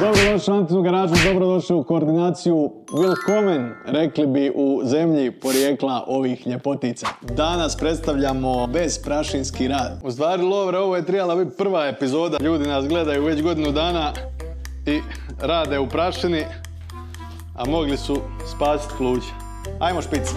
Dobrodošli u Antinu garažu, dobrodošli u koordinaciju. Willkommen, rekli bi u zemlji porijekla ovih ljepotica. Danas predstavljamo bezprašinski rad. U stvari, Lovre, ovo je trebala biti prva epizoda. Ljudi nas gledaju već godinu dana i rade u prašini, a mogli su spasiti pluća. Ajmo špici.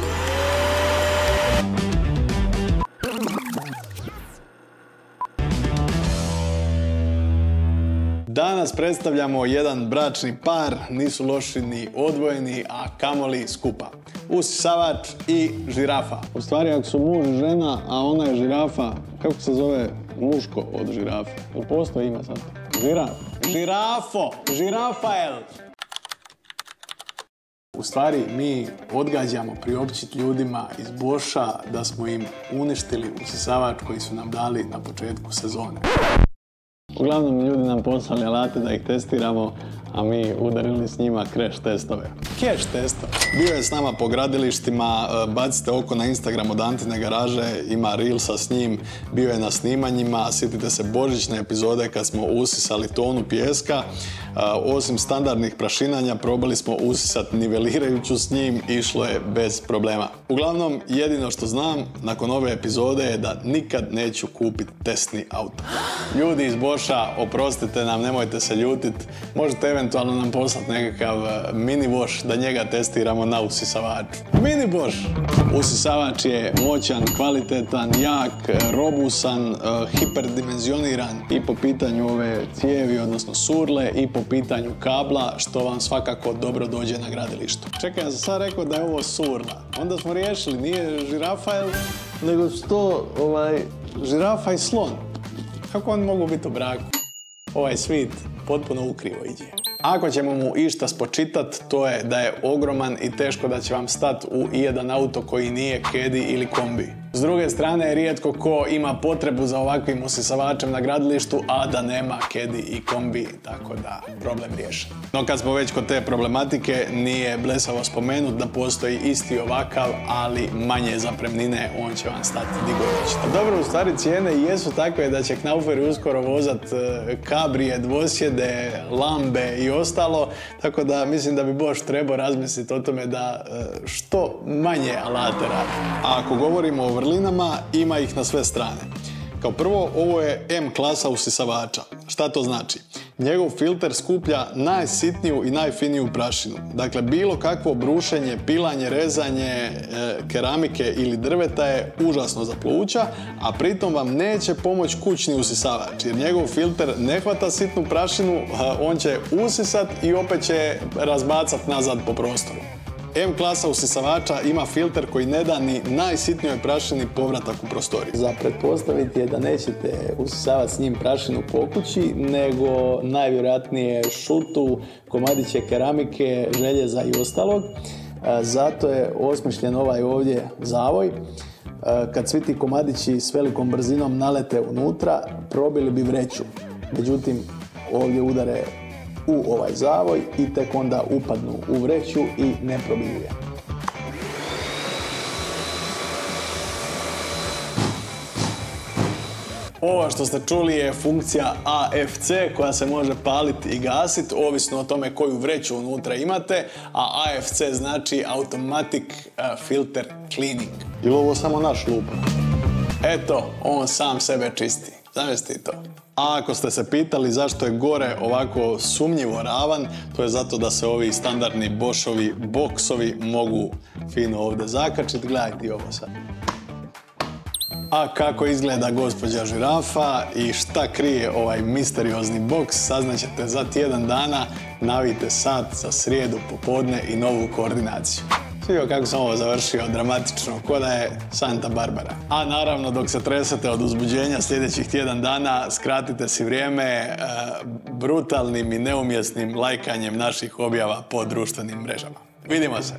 Danas predstavljamo jedan bračni par, nisu loši ni odvojeni, a kamoli skupa. Usisavač i žirafa. U stvari, ako su muž i žena, a ona je žirafa, kako se zove muško od žirafe? Jel postoji ima sad? Žiraf. Žirafo! Žirafael! U stvari, mi odgađamo priopćiti ljudima iz Boša da smo im uništili usisavač koji su nam dali na početku sezone. Uglavnom, ljudi nam poslali alate da ih testiramo, a mi udarili s njima crash testove. Cash testove. Bio je s nama po gradilištima, bacite oko na Instagram od Antine garaže, ima reelsa s njim, bio je na snimanjima, sjetite se božićne epizode kad smo usisali tonu pijeska. Osim standardnih prašinanja, probali smo usisati nivelirajuću s njim, išlo je bez problema. Uglavnom, jedino što znam nakon ove epizode je da nikad neću kupiti testni auto. Ljudi iz Boša, oprostite nam, nemojte se ljutiti, možete eventualno nam poslati nekakav mini Bosch da njega testiramo na usisavaču. Mini Bosch! Usisavač je moćan, kvalitetan, jak, robusan, hiperdimenzioniran i po pitanju ove cijevi, odnosno surle, i po pitanju kabla, što vam svakako dobro dođe na gradilištu. Čekaj, ja sam sad rekao da je ovo surla. Onda smo riješili, nije žirafael, nego su to žirafa i slon. Kako oni mogu biti u braku? Ovaj svit potpuno ukrivo iđe. Ako ćemo mu išta spočitat, to je da je ogroman i teško da će vam stati u jedan auto koji nije Caddy ili kombi. S druge strane, rijetko ko ima potrebu za ovakvim usisavačem na gradilištu, a da nema Caddy i kombi, tako da problem riješen. No kad smo već kod te problematike, nije blesavo spomenut da postoji isti ovakav, ali manje zapremnine, on će vam stati di god hoćete. Dobro, u stvari cijene jesu takve da će Knauferi uskoro vozat kabrije, dvosjede, lambe i ostalo, tako da mislim da bi Bosch trebao razmisliti o tome da što manje alate radi. A ako govorimo o vrlinama, ima ih na sve strane. Kao prvo, ovo je M klasa usisavača. Šta to znači? Njegov filter skuplja najsitniju i najfiniju prašinu. Dakle, bilo kakvo brušenje, pilanje, rezanje keramike ili drveta je užasno za pluća, a pritom vam neće pomoći kućni usisavač, jer njegov filter ne hvata sitnu prašinu, on će usisat i opet će razbacat nazad po prostoru. M klasa usisavača ima filter koji ne da ni najsitnijoj prašini povratak u prostoriju. Za pretpostaviti je da nećete usisavati s njim prašinu po kući, nego najvjerojatnije šutu, komadiće keramike, željeza i ostalog. Zato je osmišljen ovaj ovdje zavoj. Kad svi ti komadići s velikom brzinom nalete unutra, probili bi vreću. Međutim, ovdje udare u ovaj zavoj i tek onda upadnu u vreću i ne probiju je. Ovo što ste čuli je funkcija AFC koja se može paliti i gasiti, ovisno o tome koju vreću unutra imate, a AFC znači Automatic Filter Cleaning. Ili ovo samo naš lup? Eto, on sam sebe čisti. Zamislite to. A ako ste se pitali zašto je gore ovako sumnjivo ravan, to je zato da se ovi standardni Boschovi boksovi mogu fino ovdje zakačiti. Gledajte ovo sad. A kako izgleda gospođa žirafa i šta krije ovaj misteriozni boks, saznaćete za tjedan dana. Navijte sat za srijedu popodne i novu koordinaciju. Sviđao kako sam ovo završio dramatično, ko da je Santa Barbara. A naravno, dok se tresete od uzbuđenja sljedećih tjedan dana, skratite si vrijeme brutalnim i neumjesnim lajkanjem naših objava po društvenim mrežama. Vidimo se!